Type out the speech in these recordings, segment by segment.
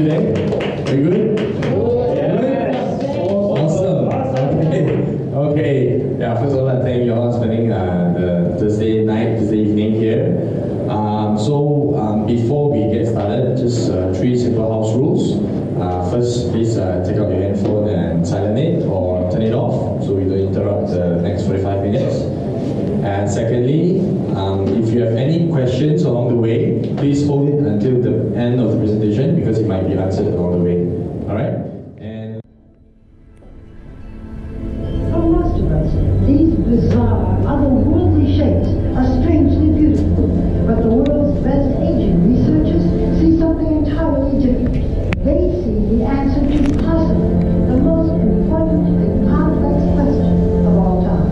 today? Very good? Yeah? Awesome. Okay. Yeah, first of all, I thank you all for spending the Thursday evening here. Before we get started, just 3 simple house rules. First, please take out your handphone and silent it or turn it off so we don't interrupt the next 45 minutes. And secondly, if you have any questions along the way, please hold it until the end of the presentation because it might be answered along the way. All right? And for most of us, these bizarre, otherworldly shapes are strangely beautiful, but the world's best aging researchers see something entirely different. They see the answer to possibly the most important and complex question of all time.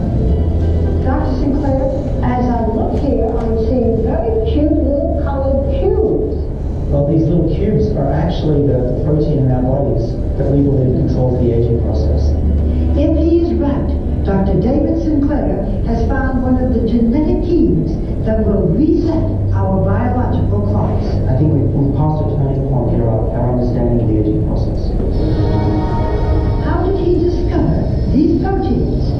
Dr. Sinclair, as I look here, I'm seeing very cute little colored cubes. Well, these little cubes are actually the protein in our bodies that we believe controls the aging process. If he is right, Dr. David Sinclair has found one of the genetic keys that will reset our biological clocks. I think we've passed a turning point in our understanding of the aging process. How did he discover these proteins?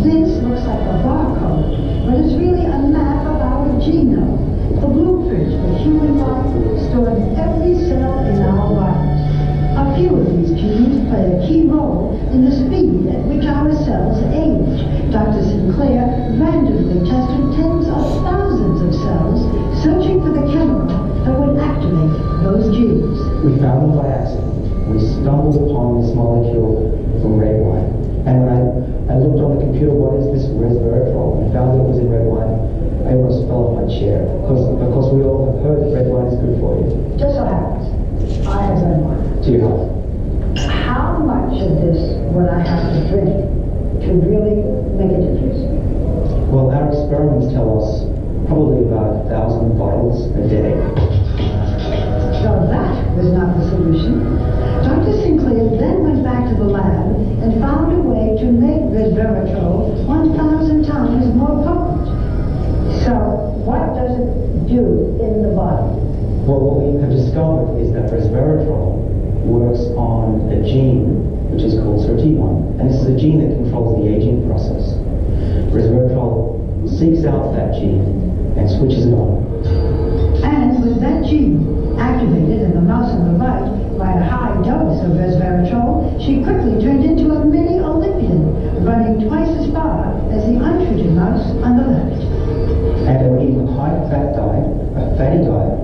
This looks like a barcode, but it's really a map of our genome, the blueprint for human life stored in every cell in our bodies. A few of these genes play a key role in the speed at which our cells age. Dr. Sinclair randomly tested tens of thousands of cells, searching for the chemical that would activate those genes. We found them by accident. We stumbled upon this molecule from red wine. And when I looked on the computer, what is this resveratrol, and found that it was in red wine, I almost fell off my chair. Because we all have heard that red wine is good for you. Just so happens, I have red wine. To your health. How much of this would I have to drink to really make a difference? Well, our experiments tell us probably about 1,000 bottles a day. So that was not the solution. Dr. Sinclair then went back to the lab and found a way to make resveratrol 1,000 times more potent. So what does it do in the body? Well, what we have discovered is that resveratrol works on a gene which is called SIRT1, and this is a gene that controls the aging process. Resveratrol seeks out that gene and switches it on. And with that gene activated in the mouse on the right by a high dose of resveratrol, she quickly turned into a mini Olympian, running twice as far as the untreated mouse on the left. And they were eating a high-fat diet, a fatty diet,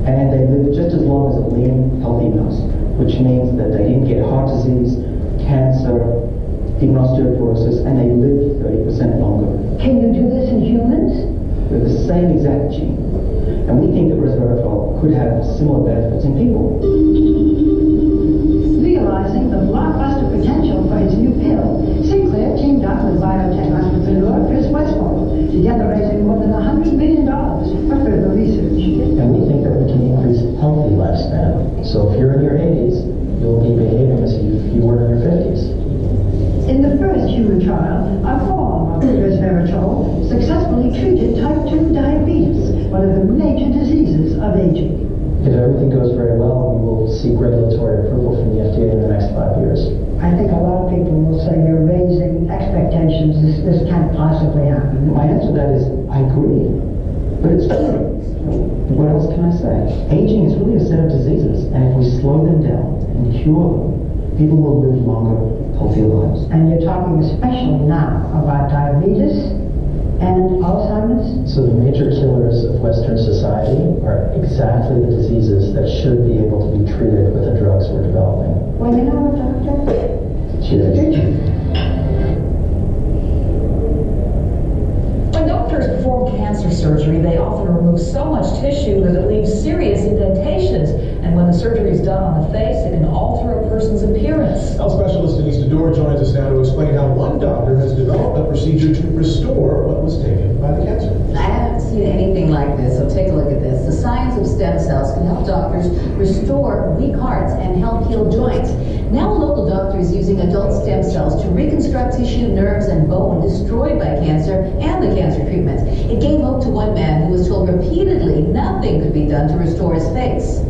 and they lived just as long as a lean, healthy mouse, which means that they didn't get heart disease, cancer, even osteoporosis, and they lived 30% longer. Can you do this in humans? With the same exact gene. And we think that resveratrol could have similar benefits in people. Realizing the blockbuster potential for his new pill, Sinclair teamed up with biotech entrepreneur Chris Westphal, together raising more than $100 million for further research. And we think that we can increase healthy lifespan. So if you're in your 80s, you'll be behaving as if you were in your 50s. In the first human trial, a form of resveratrol successfully treated type 2 diabetes, one of the major diseases of aging. If everything goes very well, we will seek regulatory approval from the FDA in the next 5 years. I think a lot of people will say you're raising expectations. This can't possibly happen. My answer to that is, I agree. But it's true. What else can I say? Aging is really a set of diseases, and if we slow them down and cure them, people will live longer, healthier lives. And you're talking especially now about diabetes and Alzheimer's? So the major killers of Western society are exactly the diseases that should be able to be treated with the drugs we're developing. Well, you know what, Doctor? Cheers. When doctors perform cancer surgery, they often remove so much tissue that it leaves serious indentations. And when the surgery is done on the face, it can alter a person's appearance. Health specialist Denise Dedore joins us now to explain how one doctor has developed a procedure to restore what was taken by the cancer. I haven't seen anything like this, so take a look at this. The science of stem cells can help doctors restore weak hearts and help heal joints. Now a local doctor is using adult stem cells to reconstruct tissue, nerves, and bone destroyed by cancer and the cancer treatments. It gave hope to one man who was told repeatedly nothing could be done to restore his face.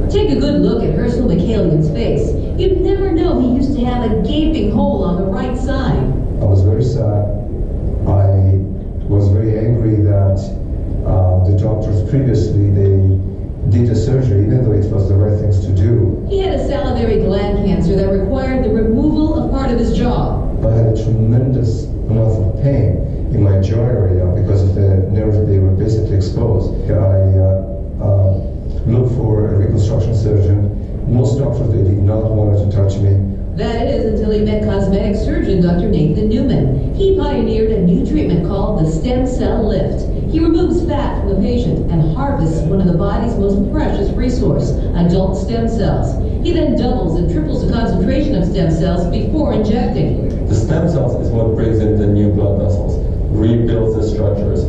Take a good look at Herschel McCallian's face. You'd never know he used to have a gaping hole on the right side. I was very sad. I was very angry that the doctors previously, they did the surgery, even though it was the right things to do. He had a salivary gland cancer that required the removal of part of his jaw. I had a tremendous amount of pain in my jaw area because of the nerves, they were basically exposed. I looked for a reconstruction surgeon. Most doctors, they did not want to touch me. That is until he met cosmetic surgeon Dr. Nathan Newman. He pioneered a new treatment called the stem cell lift. He removes fat from the patient and harvests one of the body's most precious resource, adult stem cells. He then doubles and triples the concentration of stem cells before injecting. The stem cells is what brings in the new blood vessels, rebuilds the structures,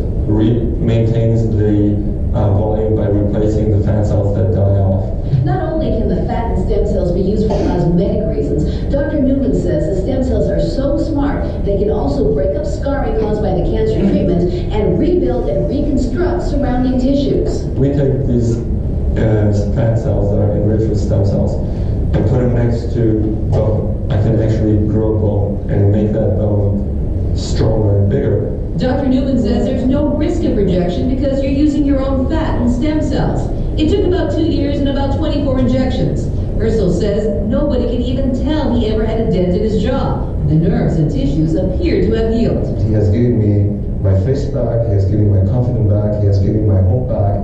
maintains the volume by replacing the fat cells that die off. Not only can the fattened stem cells be used for cosmetic reasons, Dr. Newman says the stem cells are so smart they can also break up scarring caused by the cancer treatment and rebuild and reconstruct surrounding tissues. We take these fat cells that are enriched with stem cells and put them next to bone. I can actually grow bone and make that bone stronger and bigger. Dr. Newman says there's no risk of rejection because you're using your own fat and stem cells. It took about 2 years and about 24 injections. Herschel says nobody can even tell he ever had a dent in his jaw. The nerves and tissues appear to have healed. He has given me my face back, he has given me my confidence back, he has given me my hope back.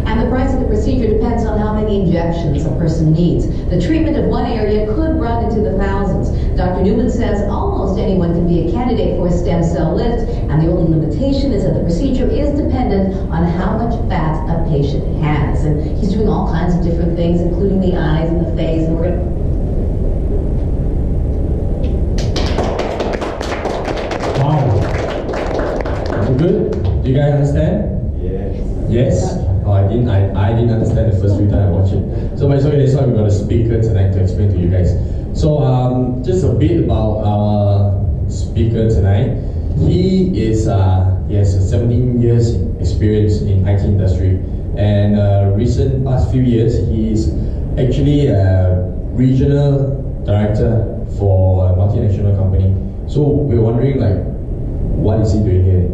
And the price of the procedure depends on how many injections a person needs. The treatment of one area could run into the thousands. Dr. Newman says almost anyone can be a candidate for a stem cell lift, and the only limitation is that the procedure is dependent on how much fat a patient has. And he's doing all kinds of different things, including the eyes and the face, and we're going to... Wow. Good? Do you guys understand? Yes. Yes? Oh, I didn't understand the first few times I watched it. So that's why we got a speaker tonight to explain to you guys. So just a bit about our speaker tonight. He has 17 years experience in IT industry, and past few years he's actually a regional director for a multinational company. So we're wondering, like, what is he doing here?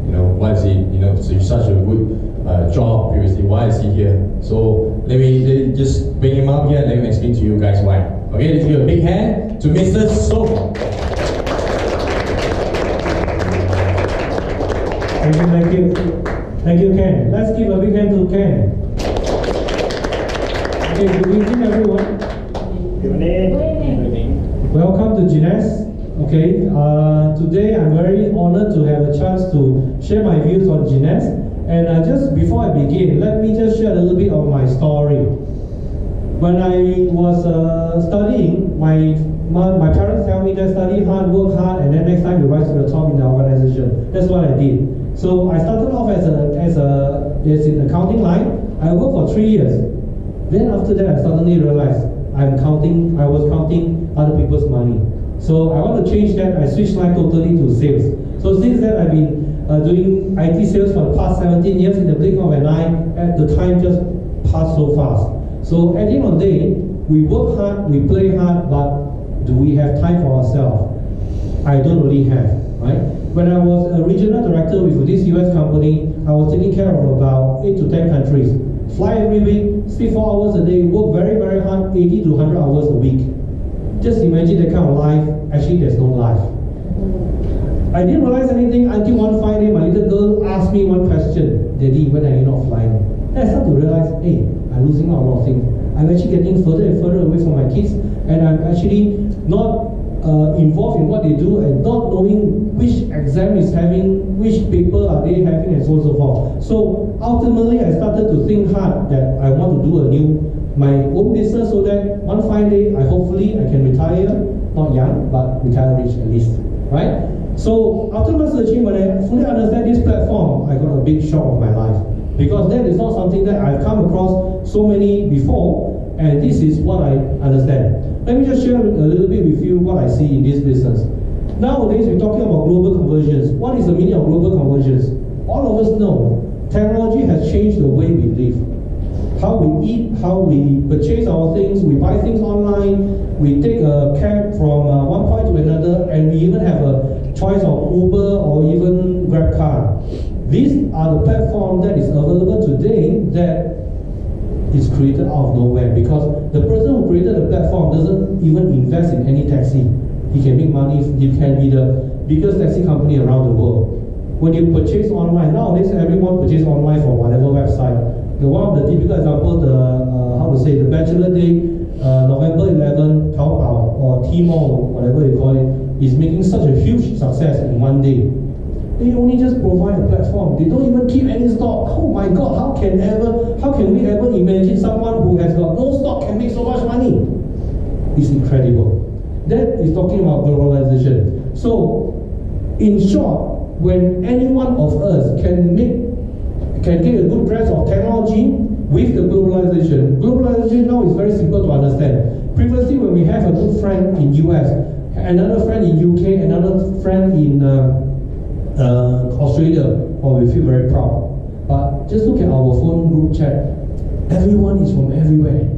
You know, why is he, so such a good job previously, why is he here? So let me just bring him up here and let me explain to you guys why. Okay, let's give a big hand to Mr. Soong. Thank you, Ken. Let's give a big hand to Ken. Okay, good evening, everyone. Good evening. Welcome to Jeunesse. Okay, today I'm very honored to have a chance to share my views on Jeunesse. And just before I begin, let me just share a little bit of my story. When I was studying, my parents tell me that study hard, work hard, and then next time you rise to the top in the organization. That's what I did. So I started off as in accounting line. I worked for 3 years. Then after that, I suddenly realized I was counting other people's money. So I want to change that. I switched line totally to sales. So since then, I've been doing IT sales for the past 17 years in the blink of an eye. At the time just passed so fast. So at the end of the day, we work hard, we play hard, but do we have time for ourselves? I don't really have, right? When I was a regional director with this US company, I was taking care of about 8 to 10 countries. Fly every week, sleep 4 hours a day, work very, very hard, 80 to 100 hours a week. Just imagine that kind of life. Actually, there's no life. I didn't realize anything until one fine day, my little girl asked me one question: Daddy, when are you not flying? Then I started to realize, hey, I'm losing out on a lot of things. I'm actually getting further and further away from my kids, and I'm actually not involved in what they do, and not knowing which exam is having, which paper are they having, and so on and so forth. So ultimately, I started to think hard that I want to do my own business, so that one fine day, I can retire, not young, but retire rich at least, right? So after my searching, when I fully understand this platform, I got a big shock of my life, because that is not something that I've come across so many before, and this is what I understand. Let me just share a little bit with you what I see in this business. Nowadays, we're talking about global conversions. What is the meaning of global conversions? All of us know technology has changed the way we live. how we eat, how we purchase our things, we buy things online, we take a cab from one point to another, and we even have a choice of Uber or even Grab car. These are the platform that is available today that is created out of nowhere, because the person who created the platform doesn't even invest in any taxi. He can make money, he can be the biggest taxi company around the world. When you purchase online, nowadays everyone purchases online from whatever website. One of the typical example, the Bachelor Day, November 11, Taobao or Tmall, whatever you call it, is making such a huge success in one day. They only just provide a platform. They don't even keep any stock. Oh my God, how can we ever imagine someone who has got no stock can make so much money? It's incredible. That is talking about globalization. So, in short, when any one of us can get a good grasp of technology with the globalization now is very simple to understand. Previously, when we have a good friend in US, another friend in UK, another friend in Australia, we feel very proud. But just look at our phone group chat. Everyone is from everywhere,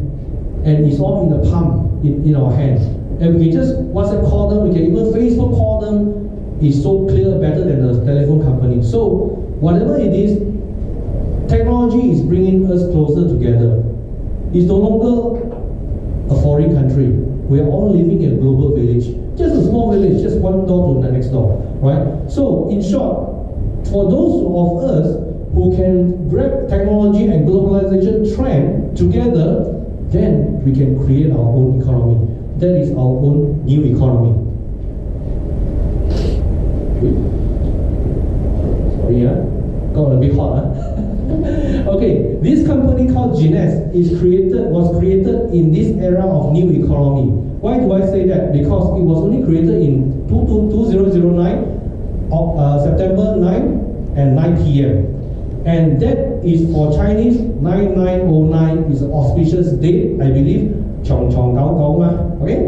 and it's all in the palm in our hands. And we can just WhatsApp call them, we can even Facebook call them. It's so clear, better than the telephone company. So whatever it is, technology is bringing us closer together. It's no longer a foreign country. We are all living in a global village. Just a small village, just one door to the next door, right? So in short, for those of us who can grab technology and globalization trend together, then we can create our own economy. That is our own new economy. Sorry, got a bit hot. Okay, this company called Jeunesse was created in this era of new economy. Why do I say that? Because it was only created in 2009, September 9 and 9 p.m. And that is for Chinese, 9909 is an auspicious date, I believe. Chong Chong Gao Gao Ma. Okay?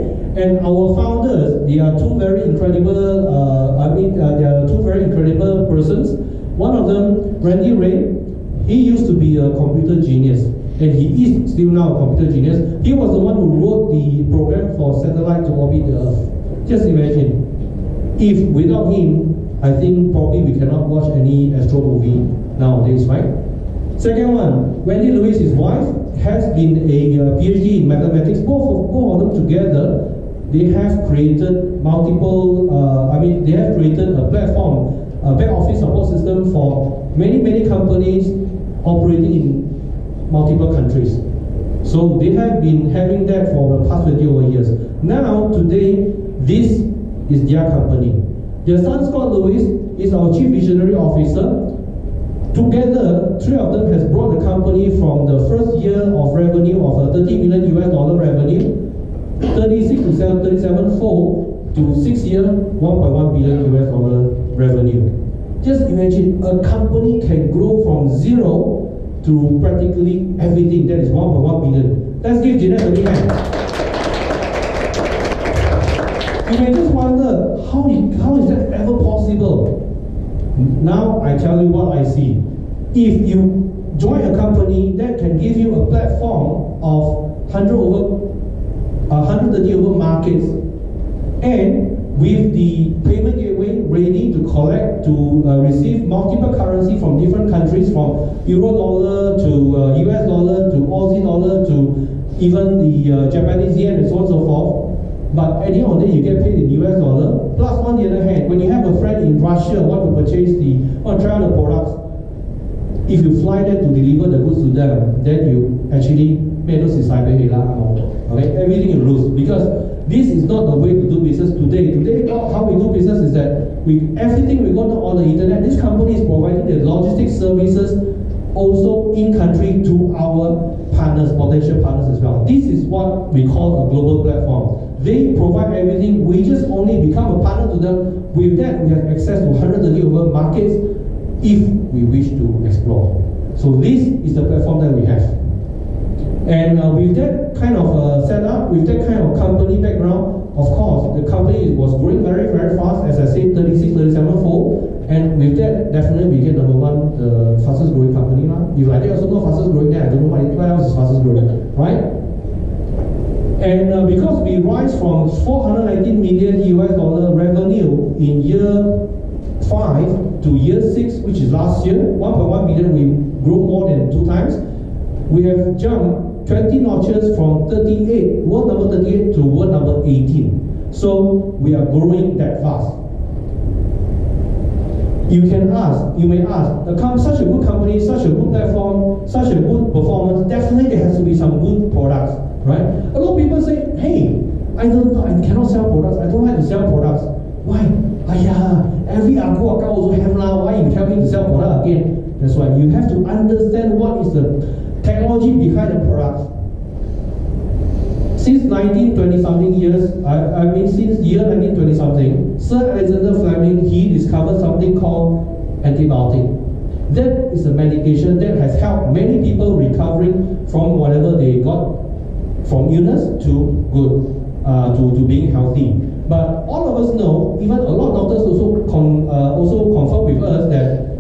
And our founders, they are two very incredible, they are two very incredible persons. One of them, Randy Ray, he used to be a computer genius, and he is still now a computer genius. He was the one who wrote the program for satellite to orbit the Earth. Just imagine, if without him, I think probably we cannot watch any astro movie nowadays, right? Second one, Wendy Lewis, his wife, has been a PhD in mathematics. Both of them together, they have created multiple, they have created a platform, a back office support system for many companies operating in multiple countries. So they have been having that for the past 20 over years. Now, today, this is their company. Their son, Scott Lewis, is our Chief Visionary Officer. Together, three of them has brought the company from the first year of revenue of $30 million revenue, 36 to 37 fold, to 6 year, $1.1 billion revenue. Just imagine a company can grow from zero to practically everything. That is 1.1 billion. Let's give Jeunesse a big hand. You may just wonder, how is that ever possible? Now I tell you what I see. If you join a company that can give you a platform of 130 over markets, and with the payment gateway ready to collect, to receive multiple currency from different countries, from Euro dollar to US dollar to Aussie dollar to even the Japanese yen and so on and so forth. But at the end of the day, you get paid in US dollar. Plus, on the other hand, when you have a friend in Russia want to try out the products, if you fly there to deliver the goods to them, then you actually okay, everything you lose, because this is not the way to do business today. Today, how we do business is that everything we got on the internet. This company is providing the logistics services also in country to our partners, potential partners as well. This is what we call a global platform. They provide everything. We just only become a partner to them. With that, we have access to 130 over markets if we wish to explore. So this is the platform that we have. And with that kind of setup, with that kind of company background, of course, the company was growing very, very fast, as I said, 36, 37 fold. And with that, definitely we get number one, the fastest growing company. If like that also not fastest growing, then I don't know what else is fastest growing, right? And because we rise from $419 million US revenue in year 5 to year 6, which is last year, 1.1 billion, we grew more than 2 times. We have jumped 20 notches from 38, world number 38 to world number 18. So we are growing that fast. You may ask, such a good company, such a good platform, such a good performance, definitely there has to be some good products, right? A lot of people say, hey, I cannot sell products, I don't like to sell products. Why? Every Aku also have now, why you tell me to sell product again? That's why you have to understand what is the technology behind the product. Since 1920-something years, since year 1920-something, Sir Alexander Fleming, he discovered something called antibiotic. That is a medication that has helped many people recovering from whatever they got from illness to good, to being healthy. But all of us know, even a lot of doctors also confirm with us that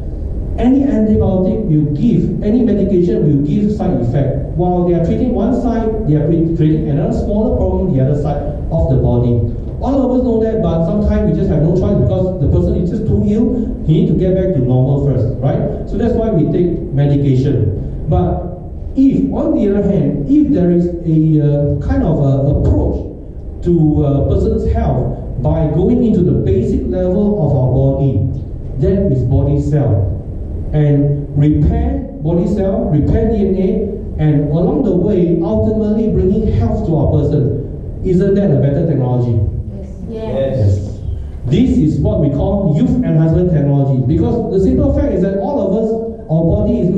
any antibiotic you give, any medication will give side effect. While they are treating one side, they are treating another smaller problem, the other side of the body. All of us know that, but sometimes we just have no choice because the person is just too ill. He needs to get back to normal first, right? So that's why we take medication. But if, on the other hand, if there is a kind of approach to a person's health by going into the basic level of our body, that is body cell. And repair body cell, repair DNA, and along the way, ultimately bringing health to our person. Isn't that a better technology? Yes. This is what we call youth enhancement technology. Because the simple fact is that all of us, our body is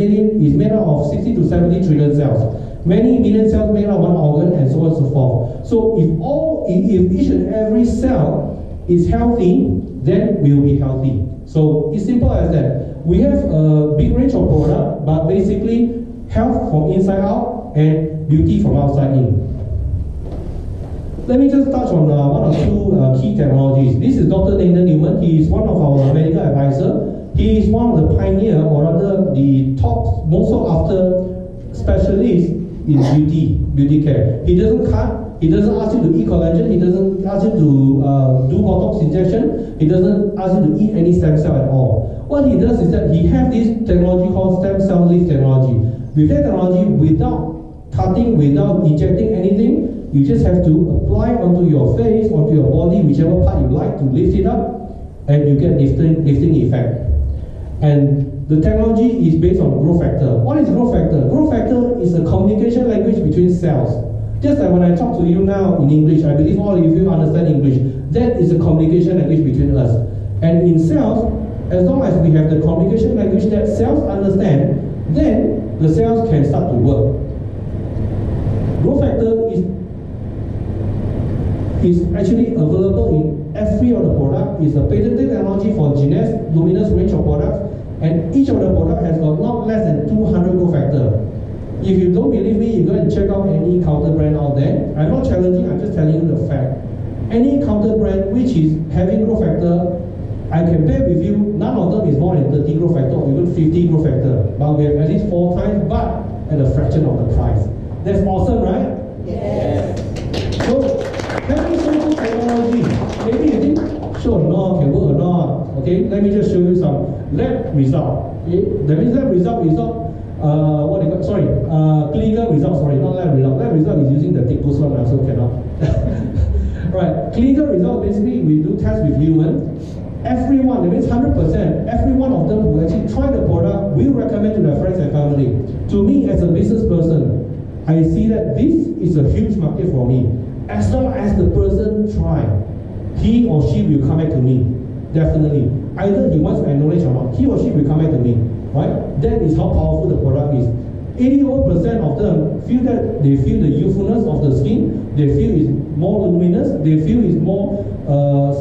made up of 60 to 70 trillion cells. Many million cells made up of one organ, and so on and so forth. So if each and every cell is healthy, then we will be healthy. So it's simple as that. We have a big range of products, but basically health from inside out and beauty from outside in. Let me just touch on one or two key technologies. This is Dr. Nathan Newman. He is one of our medical advisors. He is one of the pioneers, or rather the top, most sought after specialists in beauty care. He doesn't cut. He doesn't ask you to eat collagen. He doesn't ask you to do Botox injection. He doesn't ask you to eat any stem cell at all. What he does is that he has this technology called stem cell leaf technology. With that technology, without cutting, without injecting anything, you just have to apply onto your face, onto your body, whichever part you like to lift it up, and you get lifting effect. And the technology is based on growth factor. What is growth factor? Growth factor is a communication language between cells. Just like when I talk to you now in English, I believe all of you understand English. That is a communication language between us. And in cells, as long as we have the communication language that cells understand, then the cells can start to work. Growth factor is actually available in every other product. It's a patented technology for Jeunesse luminous range of products, and each of the product has got not less than 200 growth factor. If you don't believe me, you go and check out any counter brand out there. I'm not challenging, I'm just telling you the fact. Any counter brand which is having growth factor, I can bet with you, none of them is more than 30 growth factor or even 50 growth factor. But we have at least 4 times, but at a fraction of the price. That's awesome, right? Yes. So, let me show you technology. Maybe you think, sure or not, can work or not. Okay, let me just show you some lab result. Okay? That means lab result is not clinical result, not lab result. Lab result is using the Tikus one, so cannot. Right, clinical result, basically we do tests with humans. Everyone, that means 100%, every one of them who actually try the product will recommend to their friends and family. To me, as a business person, I see that this is a huge market for me. As long as the person try, he or she will come back to me. Definitely. Either he wants to acknowledge or not, he or she will come back to me. Right? That is how powerful the product is. 81% of them feel that they feel the youthfulness of the skin, they feel it's more luminous, they feel it's more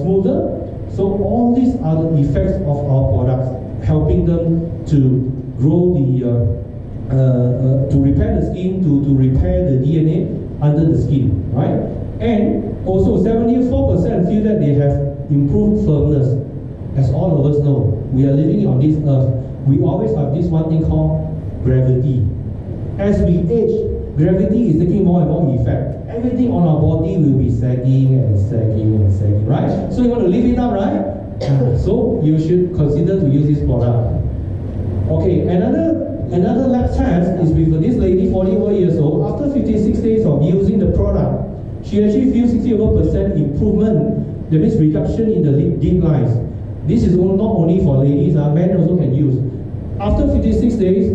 smoother. So all these are the effects of our products, helping them to grow to repair the skin, to repair the DNA under the skin, right? And also 74% feel that they have improved firmness. as all of us know, we are living on this earth. We always have this one thing called gravity. As we age, gravity is taking more and more effect. Everything on our body will be sagging and sagging and sagging, right? So you want to lift it up, right? So you should consider to use this product. Okay, another lab test is with this lady, 41 years old. After 56 days of using the product, she actually feels 60% improvement. That means reduction in the deep lines. This is not only for ladies, men also can use. After 56 days,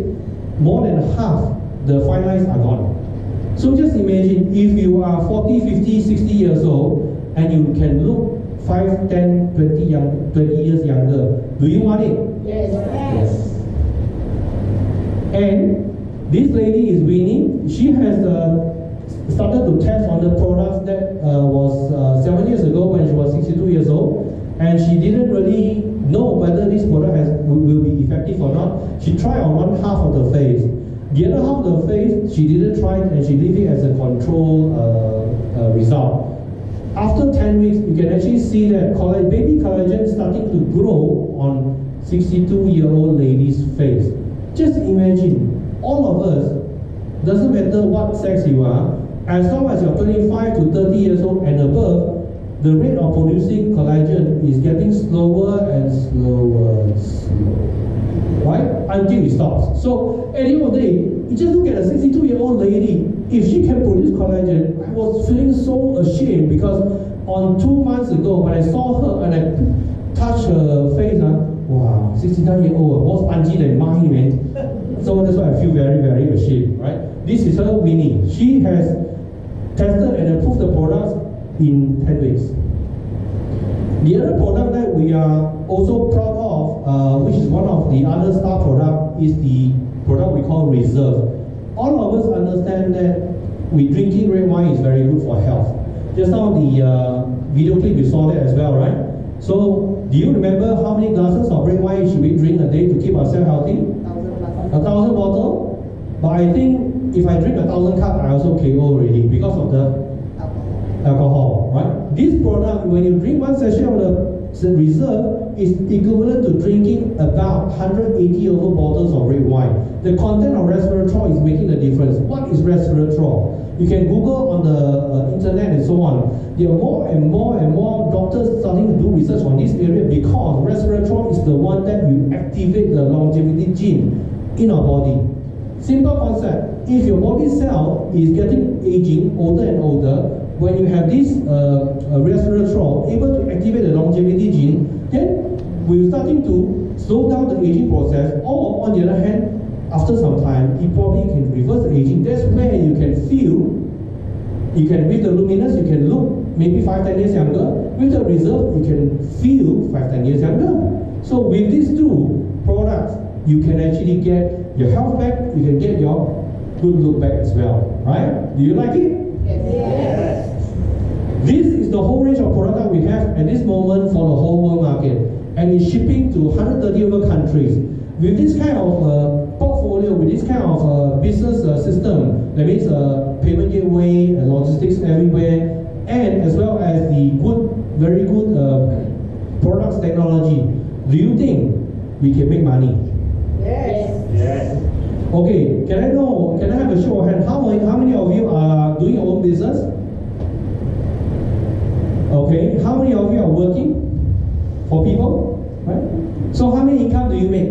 more than half the fine lines are gone. So just imagine if you are 40, 50, 60 years old and you can look 5, 10, 20 years younger. Do you want it? Yes. Yes. And this lady is winning. She has started to test on the products that was 7 years ago when she was 62 years old. And she didn't really know whether this product will be effective or not. She tried on one half of the face. The other half of the face, she didn't try it and she left it as a control result. After 10 weeks, you can actually see that baby collagen starting to grow on 62-year-old lady's face. Just imagine, all of us, doesn't matter what sex you are, as long as you're 25 to 30 years old and above, the rate of producing collagen is getting slower and slower and slower. Right? Until it stops. So at the end of the day, you just look at a 62-year-old lady. If she can produce collagen, I was feeling so ashamed because on 2 months ago when I saw her and I touched her face, wow, 69-year-old, more spongy than mine, man. So that's why I feel very, very ashamed, right? This is her winning. She has tested and approved the products in 10 weeks. The other product that we are also proud of, which is one of the other star product, is the product we call Reserve. All of us understand that drinking red wine is very good for health. Just now the video clip you saw that as well, right? So do you remember how many glasses of red wine should we drink a day to keep ourselves healthy? 1,000 bottles. But I think if I drink 1,000 cups, I also KO already because of the alcohol, right? This product, when you drink one sachet of the Reserve, is equivalent to drinking about 180 over bottles of red wine. The content of resveratrol is making the difference. What is resveratrol? You can Google on the internet and so on. There are more and more doctors starting to do research on this area because resveratrol is the one that will activate the longevity gene in our body. Simple concept. If your body cell is getting aging, older and older, when you have this resveratrol able to activate the longevity gene, then we're starting to slow down the aging process, or on the other hand, after some time, it probably can reverse the aging. That's where you can feel, with the luminous, you can look maybe 5-10 years younger. With the Reserve, you can feel 5-10 years younger. So with these two products, you can actually get your health back, you can get your good look back as well, right? Do you like it? Yes. This is the whole range of products that we have at this moment for the whole world market, and it's shipping to 130 other countries. With this kind of portfolio, with this kind of business system, that means payment gateway and logistics everywhere, and as well as the very good products technology, do you think we can make money? Yes. Yes. Okay, can I have a show of hands? How many of you are doing your own business? Okay, how many of you are working for people? Right? So how many income do you make?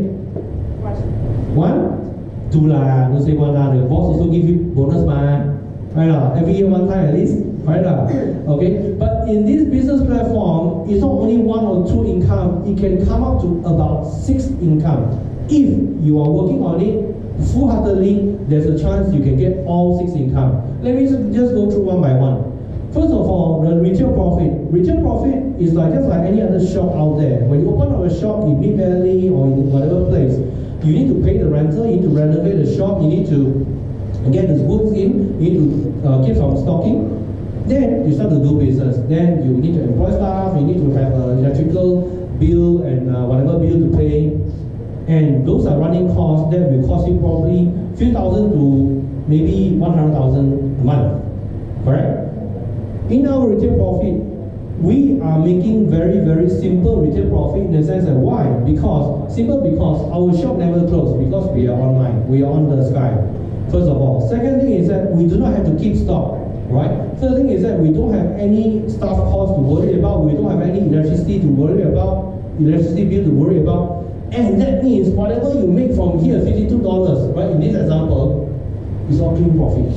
One? Two lah, don't say one lah. The boss also give you bonus ma. Right lah, every year one time at least. Right lah. Okay, but in this business platform, it's not only 1 or 2 income. It can come up to about 6 income. If you are working on it full-heartedly, there's a chance you can get all 6 income. Let me just go through one by one. First of all, the retail profit. Retail profit is just like any other shop out there. When you open up a shop in Mid Valley or in whatever place, you need to pay the rental, you need to renovate the shop, you need to get the goods in, you need to keep some stocking. Then you start to do business. Then you need to employ staff, you need to have an electrical bill and whatever bill to pay. And those are running costs that will cost you probably few thousand to maybe 100,000 a month. Correct? In our retail profit, we are making very, very simple retail profit in the sense that why? Because our shop never closes because we are online, we are on the Skype. First of all. Second thing is that we do not have to keep stock, right? Third thing is that we don't have any staff costs to worry about, we don't have any electricity to worry about, electricity bill to worry about. And that means whatever you make from here, $52, right? In this example, is all clean profit.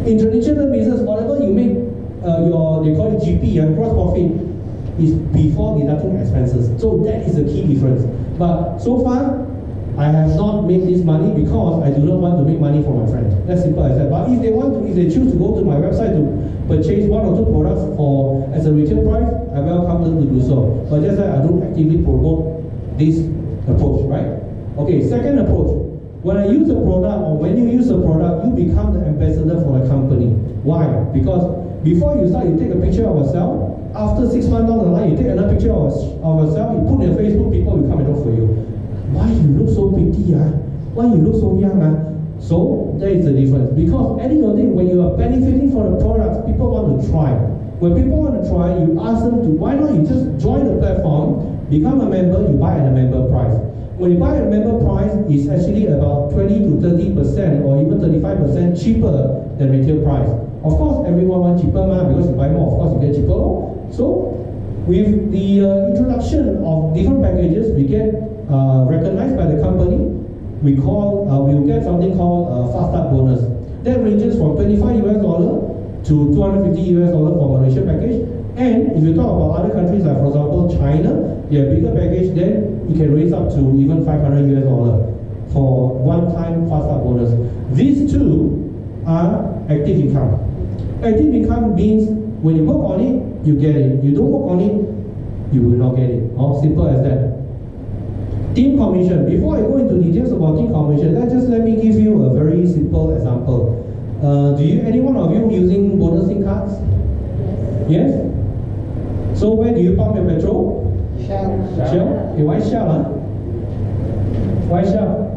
In traditional business, whatever you make, they call it GP, gross profit, is before deducting expenses. So that is the key difference. But so far, I have not made this money because I do not want to make money for my friends. That's simple as that. But if they choose to go to my website to purchase one or two products as a retail price, I welcome them to do so. But just that I don't actively promote this approach, right? Okay, second approach. When I use a product or when you use a product, you become the ambassador for the company. Why? Because before you start, you take a picture of yourself. After 6 months down the line, you take another picture of yourself, you put it on Facebook, people will come and look for you. Why you look so pretty? Why you look so young? So that is the difference. Because at the end of the day, when you are benefiting from the products, people want to try. When people want to try, you ask them to, why not you just join the platform, become a member, you buy at a member price. When you buy at a member price, it's actually about 20 to 30% or even 35% cheaper than retail price. Of course, everyone wants cheaper because you buy more, of course you get cheaper. So, with the introduction of different packages, we get recognized by the company. We will get something called Fast Start Bonus. That ranges from $25 US to $250 US for Malaysia package. And if you talk about other countries like, for example, China, they have bigger package, then you can raise up to even $500 US for one-time Fast Start Bonus. These two are active income. Active income means when you work on it, you get it. You don't work on it, you will not get it. Simple as that. Team commission. Before I go into details about team commission, let me give you a very simple example. Any one of you using bonusing cards? Yes? So where do you pump your petrol? Shell? Okay, why Shell? Why Shell?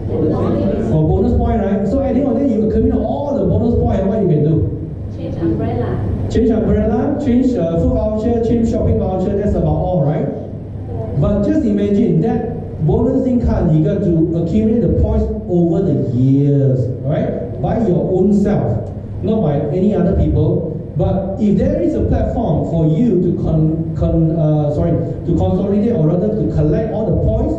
For bonus point, right? So at the end of the day, you accumulate all the bonus points, and what you can do? Change umbrella. Change umbrella, change food voucher, change shopping voucher, that's about all, right? But just imagine that bonusing card, you got to accumulate the points over the years, right? By your own self, not by any other people. But if there is a platform for you to consolidate or rather to collect all the points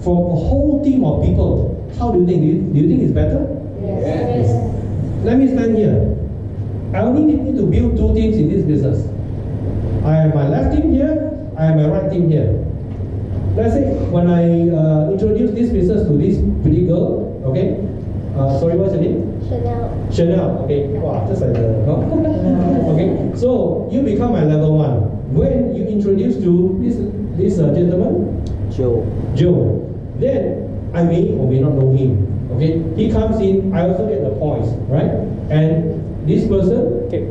from a whole team of people, how do you think? Do you think it's better? Yes. Let me stand here. I only need to build two teams in this business. I have my left team here, I have my right team here. Let's say when I introduce this business to this pretty girl, okay? Sorry, what's your name? Chanel, okay. Wow, just like the, no? Okay, so you become my level 1. When you introduce to this gentleman, Joe, then I may or may not know him. Okay, he comes in, I also get the points, right? And this person, cake.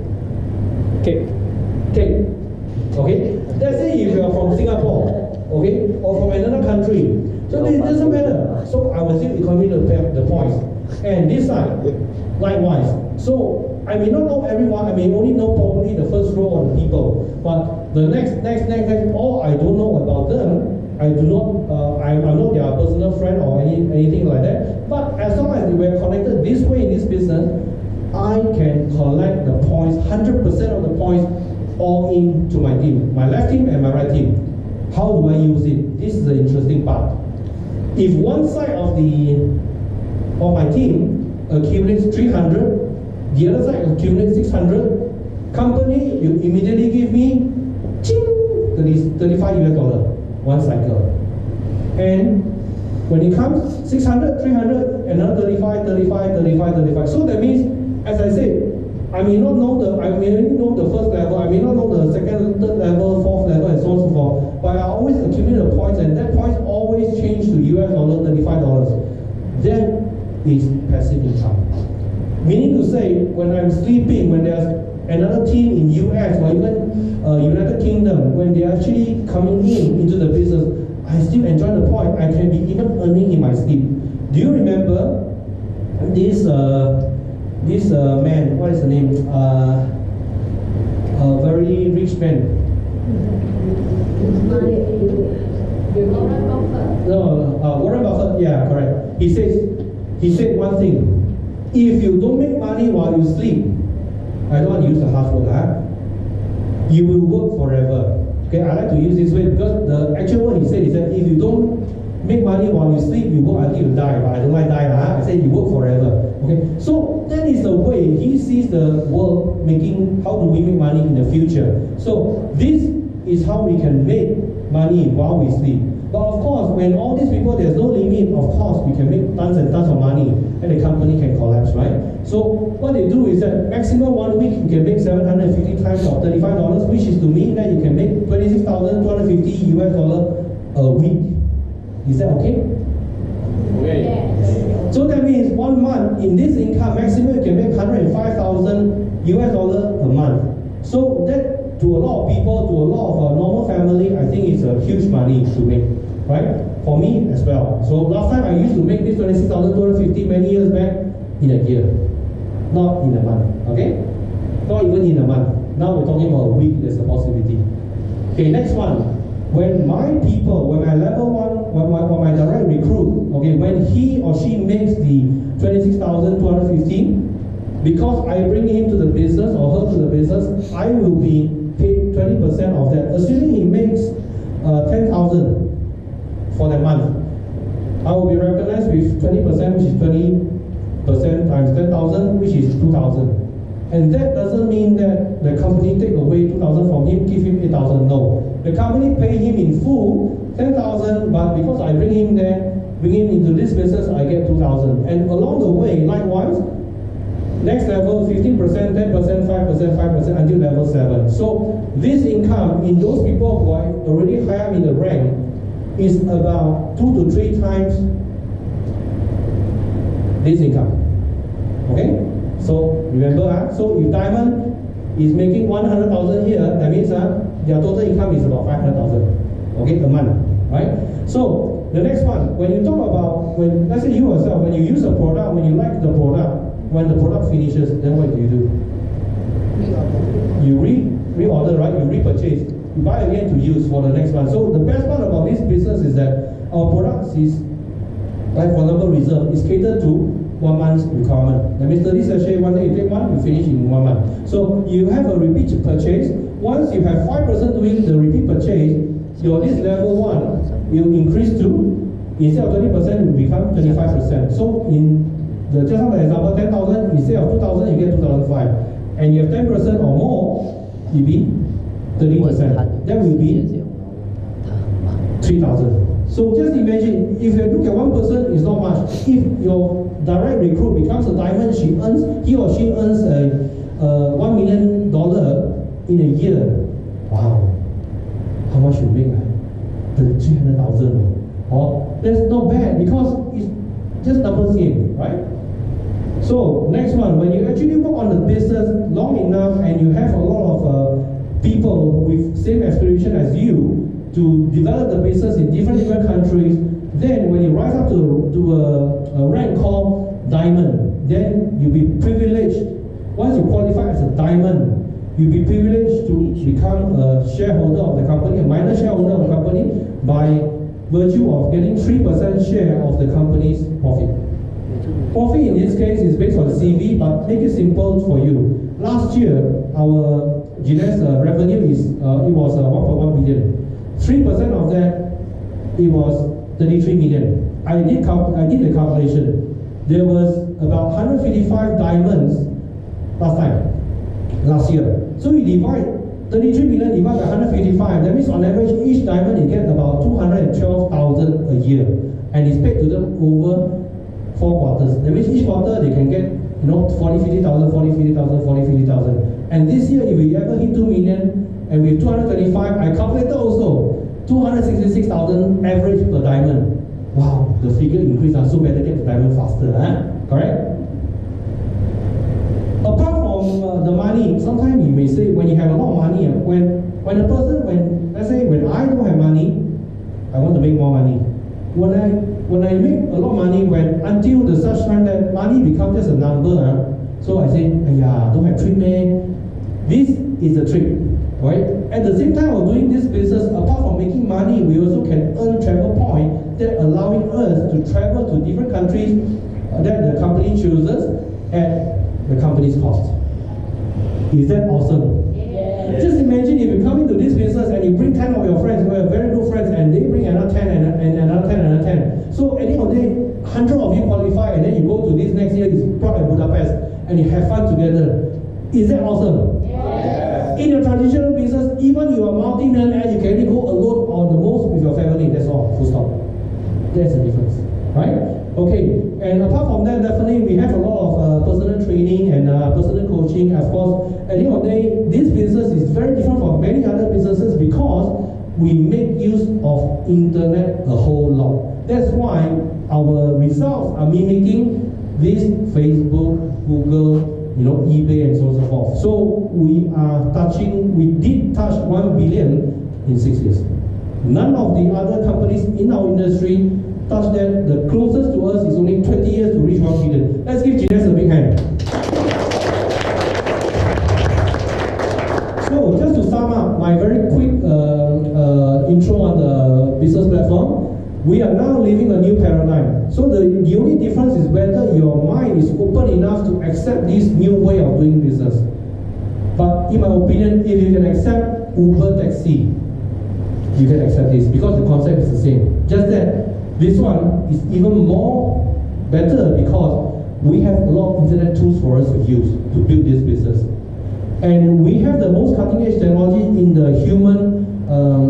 Okay, let's say if you are from Singapore, okay, or from another country, so it doesn't matter. So I will still accumulate the points. And this side, likewise. So I may not know everyone, I may only know probably the first row of the people, but the next, or I don't know about them. I'm not their personal friend or anything like that. But as long as we're connected this way in this business, I can collect the points, 100% of the points, all into my team, my left team and my right team. How do I use it? This is the interesting part. If one side of my team accumulates 300, the other side accumulates 600, company, you immediately give me $35 US, one cycle. And when it comes 600, 300, another 35. So that means, as I said, I may only know the first level, I may not know the second, third level, fourth level, and so on and so forth. But I always accumulate the points, and that points always change to US dollar, $35. That is passive income. Meaning to say, when I'm sleeping, when there's another team in US or even United Kingdom, when they're actually coming into the business, I still enjoy the point. I can be even earning in my sleep. Do you remember this man? What is the name? a very rich man. No, Warren Buffett, yeah, correct. He said one thing. If you don't make money while you sleep, I don't want to use the harsh word, you will work forever. Okay, I like to use this way because the actual word he said is that if you don't make money while you sleep, you work until you die. But I don't like die, I say you work forever. Okay, so that is the way he sees the world making. How do we make money in the future? So this is how we can make money while we sleep. But of course, when all these people, there's no limit, of course, we can make tons and tons of money and the company can collapse, right? So what they do is that maximum 1 week you can make 750 times of $35, which is to mean that you can make $26,250 US a week. Is that okay? Okay. Yes. So that means 1 month in this income, maximum you can make $105,000 US a month. So that to a lot of people, to a lot of normal family, I think it's a huge money to make, right? For me as well. So last time I used to make this $26,250 many years back in a year, not in a month, okay? Not even in a month. Now we're talking about a week, there's a possibility. Okay, next one. When my people, when my level one, when my direct recruit, okay, when he or she makes the $26,250, because I bring him to the business or her to the business, I will be paid 20% of that. Assuming he makes $10,000 for the month, I will be recognized with 20%, which is 20% times 10,000, which is 2,000. And that doesn't mean that the company take away 2,000 from him, give him 8,000. No. The company pay him in full 10,000, but because I bring him there, bring him into this business, I get 2,000. And along the way, likewise, next level 15%, 10%, 5%, 5% until level 7. So this income in those people who are already higher in the rank is about 2 to 3 times this income. Okay? So remember, so if Diamond is making 100,000 here, that means their total income is about 500,000, okay, a month, right? So the next one, when you talk about, when let's say you yourself, when you use a product, when you like the product, when the product finishes, then what do? You reorder, right? You repurchase, you buy again to use for the next one. So the best part about this business is that our products is, like for example, reserve is catered to 1 month's requirement. That means 30 sachets, 1 day you take one, you finish in 1 month. So you have a repeat purchase. Once you have 5% doing the repeat purchase, your this level 1 will increase to, instead of 20%, it will become 25%. So in the just now the example, 10,000, instead of 2,000, you get 2,005. And you have 10% or more, you be 30%. That will be 3,000. So just imagine, if you look at one person, it's not much. If your direct recruit becomes a diamond, he or she earns $1 million in a year. Wow, how much you make? 300,000. Oh, that's not bad because it's just numbers game, right? So next one, when you actually work on the business long enough and you have a lot of people with same aspiration as you to develop the business in different countries, then when you rise up to a rank called diamond, then you'll be privileged. Once you qualify as a diamond, you'll be privileged to become a shareholder of the company, a minor shareholder of the company, by virtue of getting 3% share of the company's profit. Profit in this case is based on CV, but make it simple for you. Last year, our Jeunesse revenue is it was 1.1 billion. 3% of that, it was 33 million. I did the calculation. There was about 155 diamonds last year. So you divide 33 million divided by 155. That means on average, each diamond you get about 212,000 a year, and it's paid to them over 4 quarters. That means each quarter they can get 40, 50,000, 40, 50,000, 40, 50,000. And this year, if we ever hit 2 million, and with 225, I calculated also 266,000 average per diamond. Wow, the figure increased, so better get the diamond faster, correct? Apart from the money, sometimes you may say when you have a lot of money, when a person, let's say when I don't have money, I want to make more money. When I make a lot of money, until the such time that money becomes just a number, so I say, don't have treatment, This is the trick, right? At the same time of doing this business, apart from making money, we also can earn travel points that allowing us to travel to different countries that the company chooses at the company's cost. Is that awesome? Yeah. Just imagine if you come into this business and you bring 10 of your friends who are very good friends and they bring another 10 and another 10 and another 10. So at the end of the day, 100 of you qualify and then you go to this next year, it's Prague and Budapest and you have fun together. Is that awesome? Yeah. In your traditional business, even you are multi-millionaire, you can only go alone or the most with your family. That's all. Full stop. That's the difference, right? Okay. And apart from that, definitely we have a lot of personal training and personal coaching. Of course, at the end of the day, this business is very different from many other businesses because we make use of internet a whole lot. That's why our results are mimicking this Facebook, Google, eBay and so on and so forth. So we did touch 1 billion in 6 years. None of the other companies in our industry touch that. The closest to us is only 20 years to reach 1 billion. Let's give Jeunesse a big hand. So just to sum up my very quick intro on the business platform, we are now living a new paradigm. So the only difference is whether your mind is open enough to accept this new way of doing business. But in my opinion, if you can accept Uber taxi, you can accept this because the concept is the same. Just that this one is even more better because we have a lot of internet tools for us to use to build this business. And we have the most cutting edge technology in the human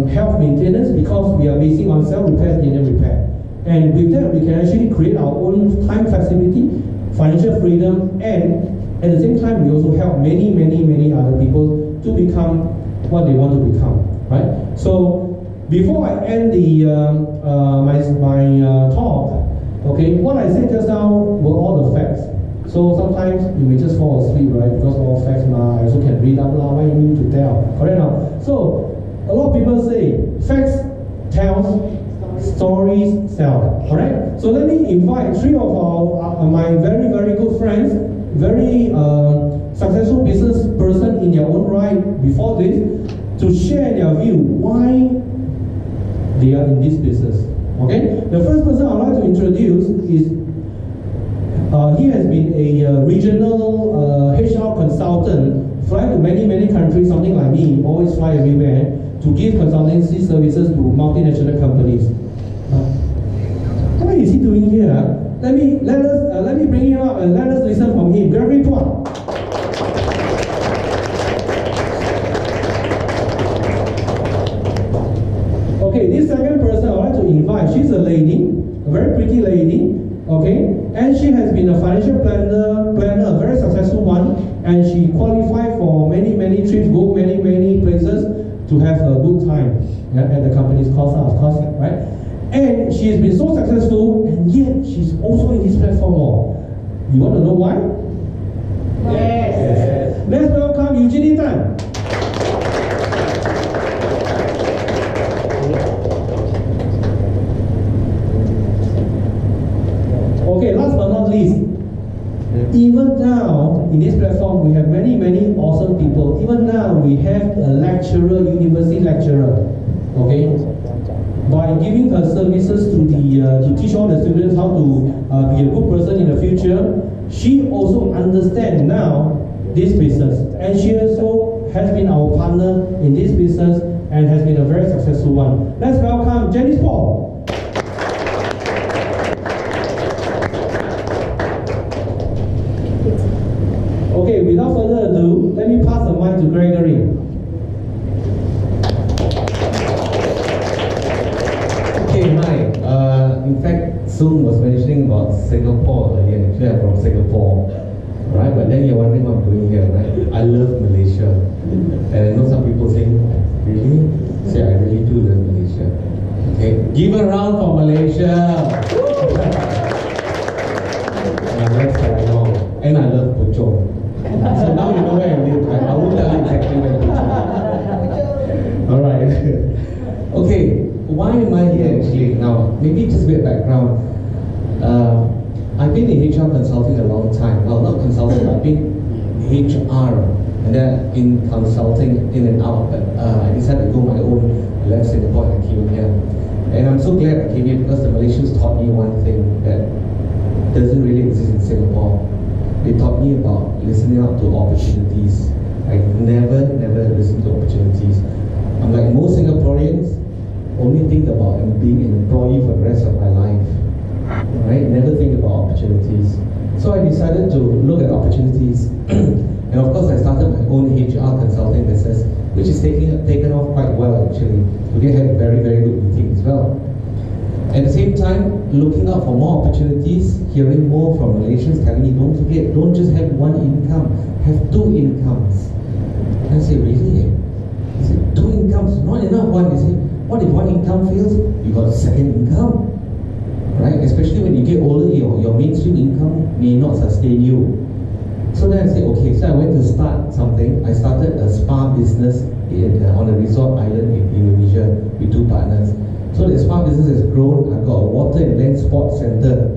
health maintenance because we are basing on self-repair, linear repair. And with that, we can actually create our own time flexibility, financial freedom, and at the same time, we also help many other people to become what they want to become, right? So before I end the my talk, okay, what I said just now were all the facts. So sometimes you may just fall asleep, right? Because all facts now, I also can read up, why you need to tell, correct now? So a lot of people say facts tells, stories sell, alright? So let me invite 3 of my very good friends, very successful business person in their own right before this, to share their view why they are in this business. Okay? The first person I'd like to introduce is he has been a regional HR consultant, flying to many countries, something like me, always fly everywhere, to give consultancy services to multinational companies. What is he doing here? Let me bring him up and let us listen from him. Gregory Puan. Okay, this second person I'd like to invite. She's a lady, a very pretty lady. Okay, and she has been a financial planner, a very successful one, and she qualified for many trips, go many places to have a good time at the company's cost, of course, right? And she has been so successful, and yet she's also in this platform. You want to know why? Yes. Let's welcome Eugenie Tan. Okay, last but not least, even now in this platform we have many awesome people. Even now we have a lecturer, university lecturer, okay, by giving her services to the to teach all the students how to be a good person in the future. She also understands now this business, and she also has been our partner in this business and has been a very successful one. Let's welcome Janice Paul. Okay, without further ado, let me pass the mic to Gregory. Okay, hi. In fact, Soong was mentioning about Singapore earlier. Actually, I'm from Singapore, right? But then you're wondering what I'm doing here, right? I love Malaysia. And I know some people saying, really? Say, I really do love Malaysia. Okay, give a round for Malaysia. I love Selangor. And I love Puchong. So now you know where I live, right? I won't tell you exactly where Puchong. Alright. Okay, why am I here actually? Now, maybe just a bit of background. I've been in HR consulting a long time. Well, not consulting, but I've been HR And then in consulting, in and out, but I decided to go my own. I left Singapore and I came here. And I'm so glad I came here because the Malaysians taught me one thing that doesn't really exist in Singapore. They taught me about listening out to opportunities. I never listened to opportunities. I'm like most Singaporeans, only think about being an employee for the rest of my life. Right? Never think about opportunities. So I decided to look at opportunities. And of course, I started my own HR consulting business, which is taken off quite well actually. We had a very good meeting as well. At the same time, looking out for more opportunities, hearing more from Malaysians telling me, don't forget, don't just have one income, have two incomes. And I say, really? He said, two incomes, not enough one. He said, what if one income fails? You got a second income. Right? Especially when you get older, your mainstream income may not sustain you. So then I said, okay, so I went to start something. I started a spa business on a resort island in Indonesia with two partners. So the spa business has grown. I've got a water and land sports center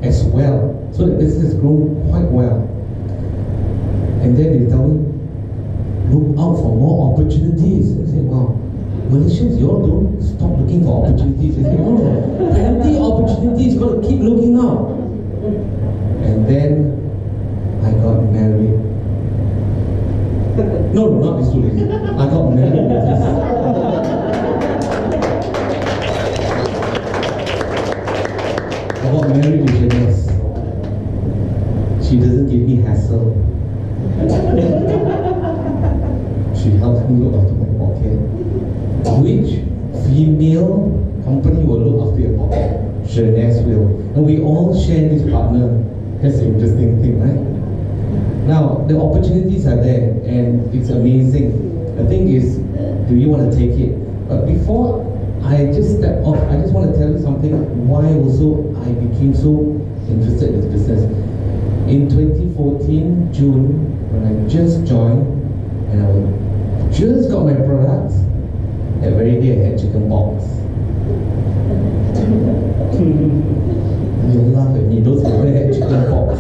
as well. So the business has grown quite well. And then they tell me, look out for more opportunities. I say, wow, Malaysians, you all don't stop looking for opportunities. I say, no, plenty opportunities, got to keep looking out. And then I got married. No, not this two ladies. I got married. I got married with Jeunesse. She doesn't give me hassle. She helps me look after my pocket. Which female company will look after your pocket? Jeunesse will. And we all share this partner. That's the interesting thing, right? Now, the opportunities are there and it's amazing. The thing is, do you want to take it? But before I just step off, I just want to tell you something why also I became so interested in this business. In 2014, June, when I just joined and I just got my products, that very day I had chicken pox. You laugh at me, those who never had chicken pox.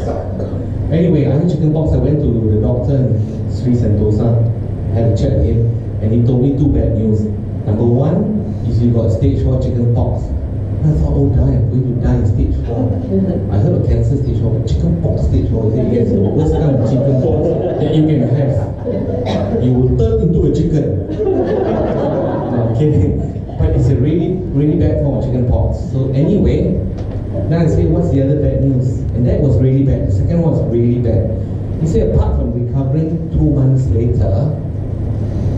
Anyway, I had chicken pox. I went to the doctor in Sri Sentosa, had a chat with him, and he told me two bad news. Number one is you got stage 4 chicken pox. And I thought, oh, I'm going to die in stage 4. I heard of cancer stage 4, but chicken pox stage 4. He said, yes, the worst kind of chicken pox that you can have. You will turn into a chicken. No, I'm kidding. But it's a really bad form of chicken pox. So anyway, then I said, what's the other bad news? And that was really bad. The second one was really bad. He said, apart from recovering 2 months later,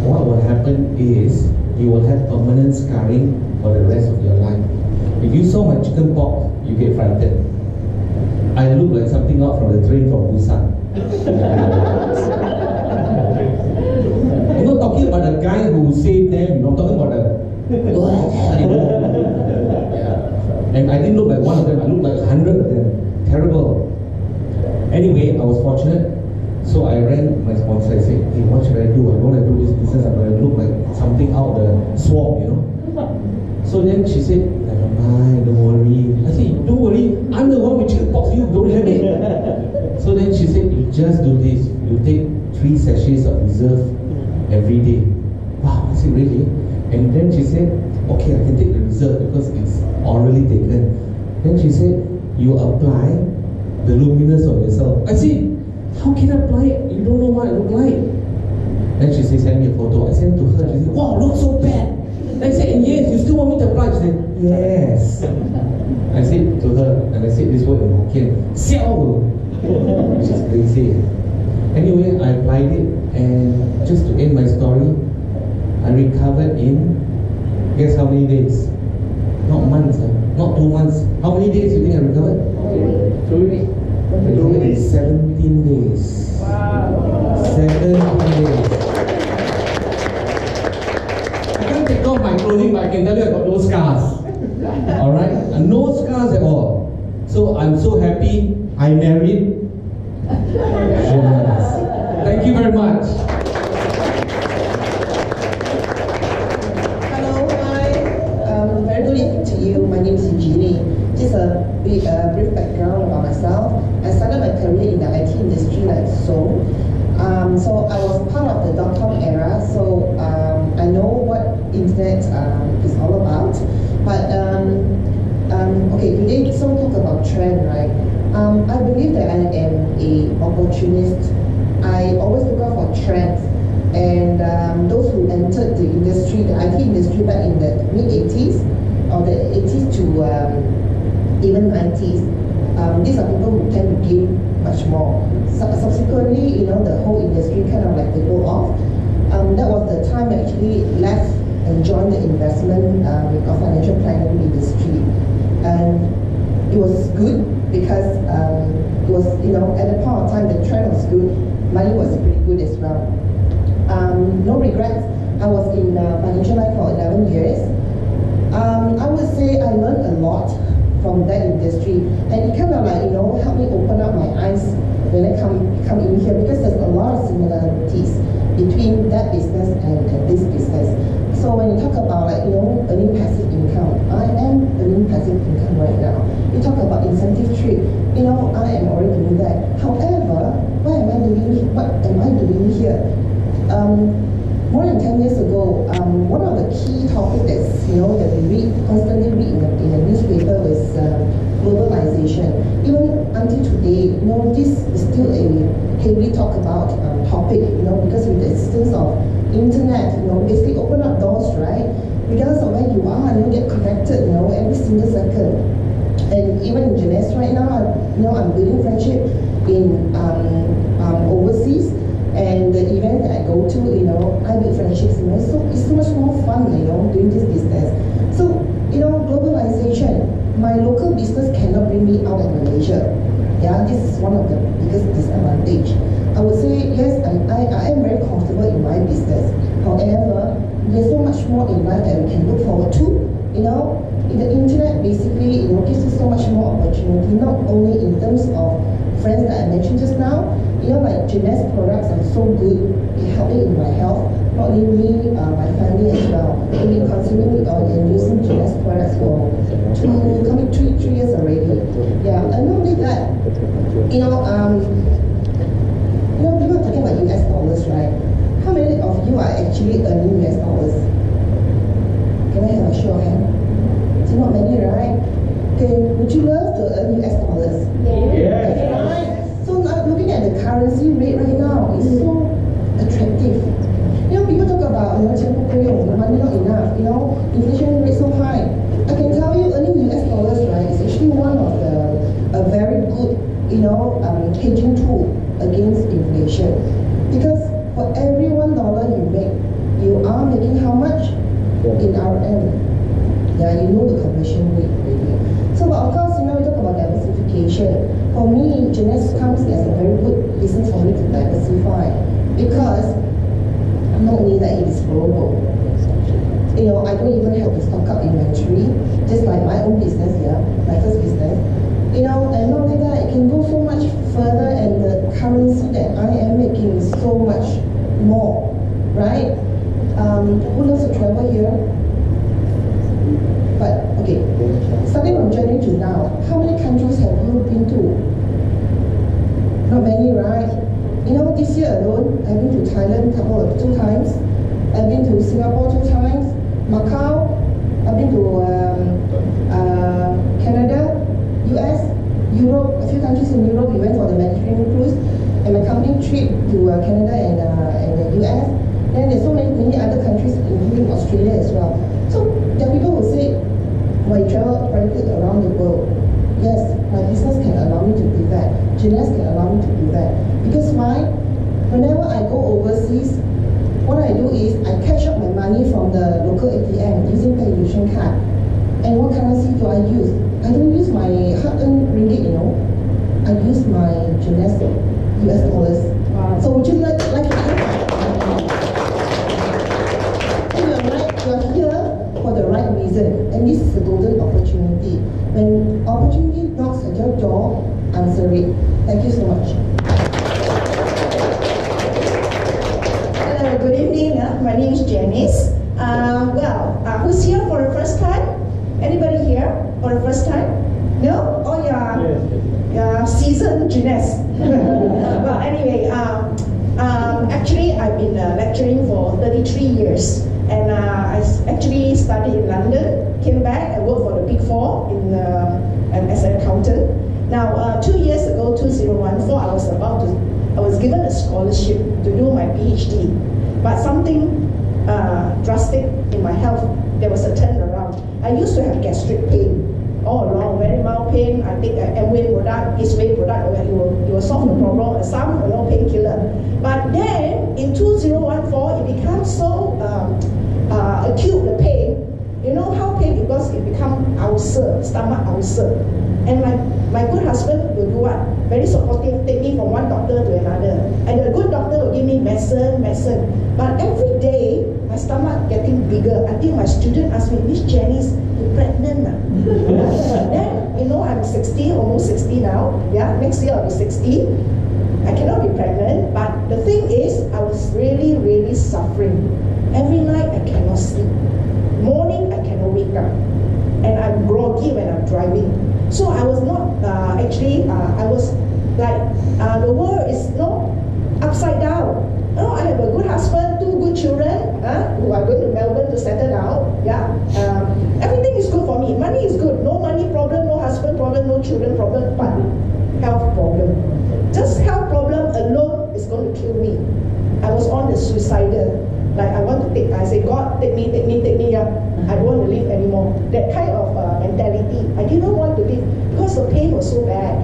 what will happen is you will have permanent scarring for the rest of your life. If you saw my chicken pox, you get frightened. I look like something out from the train from Busan. I'm not talking about the guy who saved them, I'm talking about the and I didn't look like one of them, I looked like 100 of them. Terrible. Anyway, I was fortunate. So I rang my sponsor. I said, hey, what should I do? I don't want to do this business. I'm going to look like something out the swamp, you know. So then she said, never mind, don't worry. I said, don't worry, I'm the one with chicken pox, you don't have it. So then she said, you just do this. You take 3 sachets of reserve every day. Wow, I said, really? And then she said, okay, I can take the reserve because it's orally taken. Then she said, you apply the luminous on yourself. I said, how can I apply it? You don't know what I look like. Then she said, send me a photo. I sent to her. She said, wow, looks so bad. I said, yes, you still want me to apply? She said, yes. I said to her, and I said this word in Hokkien, Xiao, which is crazy. Anyway, I applied it, and just to end my story, I recovered in, guess how many days? Not months, not 2 months. How many days do you think I recovered? 17 days. Wow. 17 days. I can't take off my clothing, but I can tell you I got no scars. Alright? No scars at all. So I'm so happy I married Jeunesse. Thank you very much. Hello, hi. Very good evening to you. My name is Eugenie. Just a brief background about myself. I started my career in the IT industry like Soong. So I was part of the dot-com era, so I know what internet is all about. But okay, today some talk about trend, right? I believe that I am a opportunist. I always look out for trends, and those who entered the industry, the IT industry back in the mid-80s or the 80s to even 90s, these are people who tend to gain much more. Subsequently, the whole industry kind of like people off. That was the time I actually left and joined the investment or financial planning industry. And it was good because it was, at the point of time, the trend was good. Money was pretty good as well. No regrets. I was in financial life for 11 years. I would say I learned a lot from that industry, and it kind of like, helped me open up my eyes when I come in here, because there's a lot of similarities between that business and this business. So when you talk about earning passive income, I am earning passive income right now. You talk about incentive trade, I am already doing that. However, what am I doing here? More than 10 years ago, one of the key topics that we constantly read in the newspaper was globalization. Even until today, this is still a heavily talked about topic, because with the existence of internet, basically open up doors, right? Regardless of where you are, get connected, every single second. And even in Jeunesse right now, I'm building friendship in overseas. And the event that I go to, I build friendships, it's so much more fun, doing this business. So, globalization, my local business cannot bring me out of Malaysia. Yeah, this is one of the biggest disadvantage. I would say, yes, I am very comfortable in my business. However, there's so much more in life that we can look forward to. The internet basically, gives you so much more opportunity, not only in terms of friends that I mentioned just now. Like Jeunesse products are so good. It helped me in my health, not only me, my family as well. We've been consuming and using Jeunesse products for three years already. Yeah, and not only that, people are talking about US dollars, right? How many of you are actually earning US dollars? Can I have a show of hands? It's not many, right? Okay, would you love to earn US dollars? Yes. Right? So now looking at the currency rate right now, it's so attractive. People talk about money not enough, inflation rate so high. I can tell you earning US dollars, right, is actually one of a very good, hedging tool against inflation. Because for every $1 you make, you are making how much? In RM. Yeah, the conversion rate really. So, but of course, we talk about diversification. For me, Jeunesse comes as a very good business for me to diversify, because not only that it is global. I don't even have to stock up inventory, just like my own business, my first business. And not only that, it can go so much further, and the currency that I am making is so much more, right? Who loves to travel here? But, okay, starting from January to now, how many countries have you been to? Not many, right? This year alone, I've been to Thailand 2 times. I've been to Singapore 2 times. Macau. I've been to Canada, US, Europe, a few countries in Europe. We went for the Mediterranean cruise. And my company trip to Canada and the US. Then there's so many other countries, including Australia as well. So there are people who say, well, you travel very good around the world. Yes, my business can allow me to do that. Jeunesse can allow me to do that. Because why? Whenever I go overseas, what I do is I cash out my money from the local ATM using pay-tuition card. And what currency do I use? I don't use my hard-earned ringgit, I use my Jeunesse US dollars. Wow. So would you like to hear? You are here for the right reason, and this is a golden opportunity. When opportunity knocks at your door, answer it. Thank you so much. Good evening. My name is Jeunesse. Who's here for the first time? Anybody here for the first time? No? Oh, yeah. Seasoned Jeunesse. Well, anyway, I've been lecturing for 33 years. And I actually studied in London, came back and worked for the Big Four as an accountant. Now, 2 years ago, 2014, I was given a scholarship to do my PhD. But something drastic in my health, there was a turnaround. I used to have gastric pain all along, very mild pain. I take an Amway product, Eastway product, it will solve the problem, some painkiller. But then, in 2014, it becomes so acute, the pain. You know how pain, because it becomes ulcer, stomach ulcer. And my good husband will do what? Very supportive, take me from one doctor to another. And the good doctor will give me medicine. But every day, my stomach getting bigger until my student asked me, Miss Janice, you're pregnant now. Then, you know, I'm 60, almost 60 now. Yeah, next year I'll be 60. I cannot be pregnant, but the thing is, I was really, really suffering. Every night I cannot sleep. Morning I cannot wake up. And I'm groggy when I'm driving. So I was not, I was like, the world is upside down. I have a good husband, 2 good children, who are going to Melbourne to settle down. Yeah, everything is good for me. Money is good. No money problem, no husband problem, no children problem, but health problem. Just health problem alone is going to kill me. I was on the suicidal. Like I say, God, take me, yeah. I don't want to live anymore. That kind of mentality. I didn't want to live because the pain was so bad.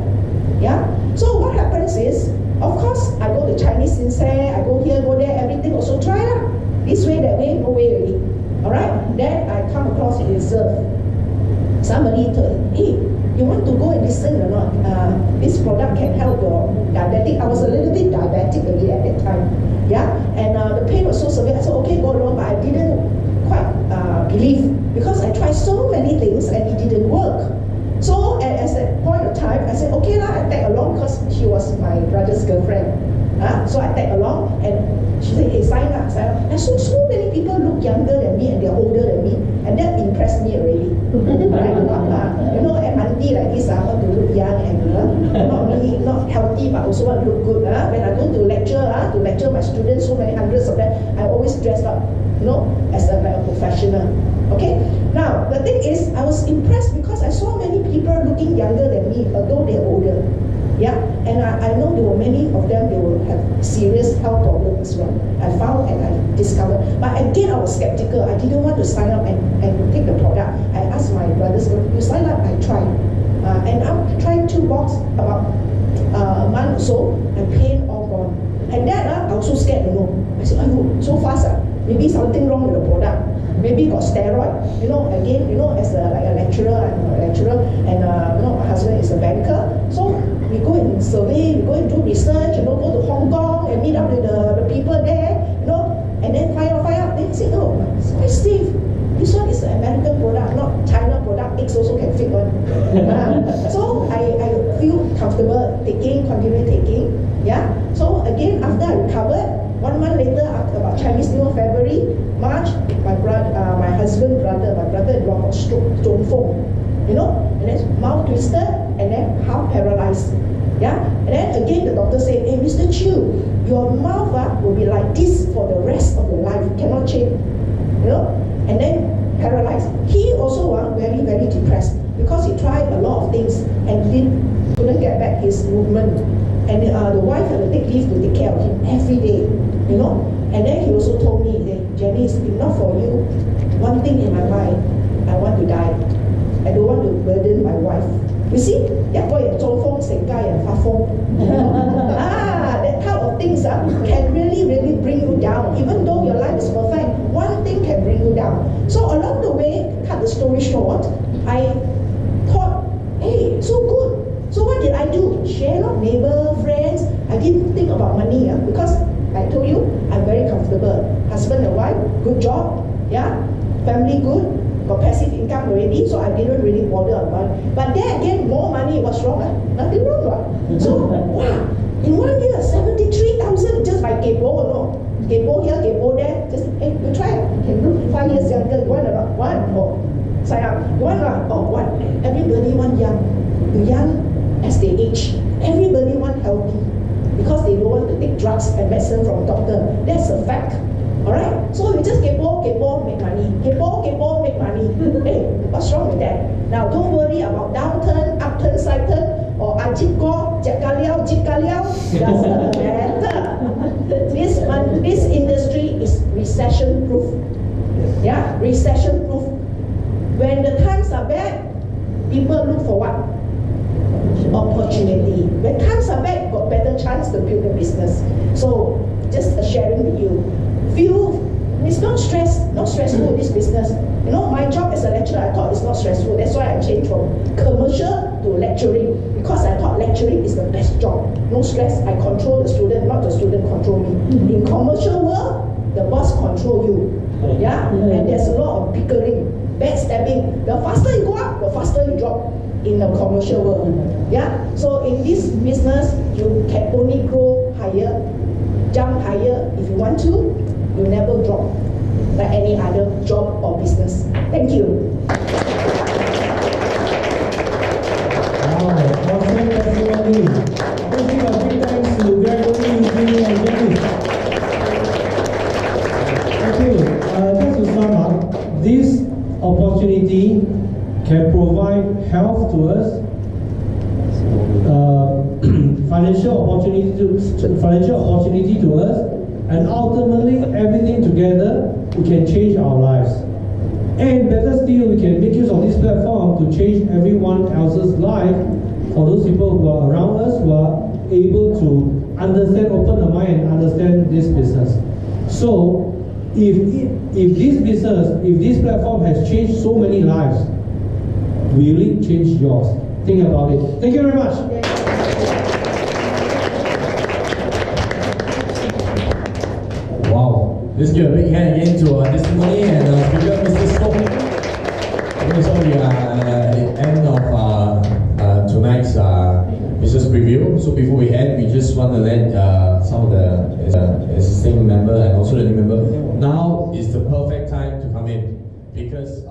Yeah. So what happens is, of course, I go to Chinese Sinsei, I go here, go there, everything also try lah. This way, that way, no way already. Alright? Then I come across reserve. Somebody told me, hey, you want to go and listen or not? This product can help your diabetic. I was a little bit diabetic already at that time. Yeah? And the pain was so severe. I said, okay, go along, but I didn't quite believe because I tried so many things and it didn't work. So at that point of time, I said, okay lah, I tag along because she was my brother's girlfriend. So I tag along and she said, hey, sign up. And so many people look younger than me and they're older than me, and that impressed me already. Right? You know, an auntie like this, I want to look young and not healthy, but also want to look good. When I go to lecture my students, so many hundreds of them, I always dress up, as like a professional. Okay? Now, the thing is, I was impressed because I saw many people looking younger than me, although they're older. Yeah? And I know there were many of them, they will have serious health problems as well. I found and I discovered. But again, I was skeptical. I didn't want to sign up and take the product. I asked my brothers, you sign up? I tried. And I tried 2 boxes, about a month or so, and pain all gone. And then I was so scared, I said, so fast, maybe something wrong with the product. Maybe got steroid, again, as a lecturer, I'm a lecturer, and my husband is a banker. So we go and survey, we go and do research, go to Hong Kong and meet up with the people there, and then find out, then say, it's quite safe. This one is an American product, not China product. Eggs also can fit one. So I feel comfortable continue taking. Yeah. So again, after I recovered, 1 month later, after about Chinese New Year, February, March, my brother-in-law got stroke, Soong, and then mouth twisted, and then half paralyzed. Yeah, and then again the doctor said, hey, Mr. Chew, your mouth will be like this for the rest of your life, cannot change, and then paralyzed. He also very, very depressed because he tried a lot of things and couldn't get back his movement. And the wife had to take leave to take care of him every day, And then he also told me, hey, Janice, if not for you, one thing in my mind, I want to die. I don't want to burden my wife. You see, that kind of things can really, really bring you down. Even though your life is perfect, one thing can bring you down. So along the way, cut the story short, I thought, hey, so good. So what did I do? Share neighbor, friends. I didn't think about money because I told you, I'm very comfortable. Husband and wife, good job, family good, got passive income already, so I didn't really bother about it. But then again, more money, what's wrong? Nothing wrong. So, wow, in 1 year, 73,000 just by kepo, kepo here, kepo there. Just, hey, you try it. 5 years younger, you want or not? One, sign up. One, what? Everybody want young. Young as they age. Everybody want healthy. because they don't want to take drugs and medicine from doctor. That's a fact. Alright? So we just kepo, make money. Kepo, make money. Hey, what's wrong with that? Now don't worry about downturn, upturn, side turn, or ajip ko, jip kaliao, doesn't matter. This industry is recession proof. Yeah, recession proof. When the times are bad, people look for what? Opportunity. When times are bad, got better chance to build a business. So just sharing with you. It's not stressful this business. You know, my job as a lecturer, I thought it's not stressful. That's why I changed from commercial to lecturing, because I thought lecturing is the best job. No stress. I control the student, not the student control me. In commercial world, the boss control you. Yeah, and there's a lot of bickering, backstabbing. The faster you go up, the faster you drop in the commercial world. Yeah, so in this business, you can only grow higher, jump higher if you want to. You never drop like any other job or business. Thank you. Wow, awesome testimony. Let's give a big thanks to Gregory, Jimmy, and Jenny. Okay, just to sum up, this opportunity can provide health to us, financial opportunity to us, and ultimately everything together, we can change our lives. And better still, we can make use of this platform to change everyone else's life, for those people who are around us, who are able to understand, open the mind and understand this business. So, if this platform has changed so many lives, will it change yours? Think about it. Thank you very much. Wow. Let's give a big hand again to our testimony and speaker, Mr. Soong. Okay, so we are at the end of tonight's business preview. So before we end, we just want to let some of the existing member and also the new member, now is the perfect time to come in, because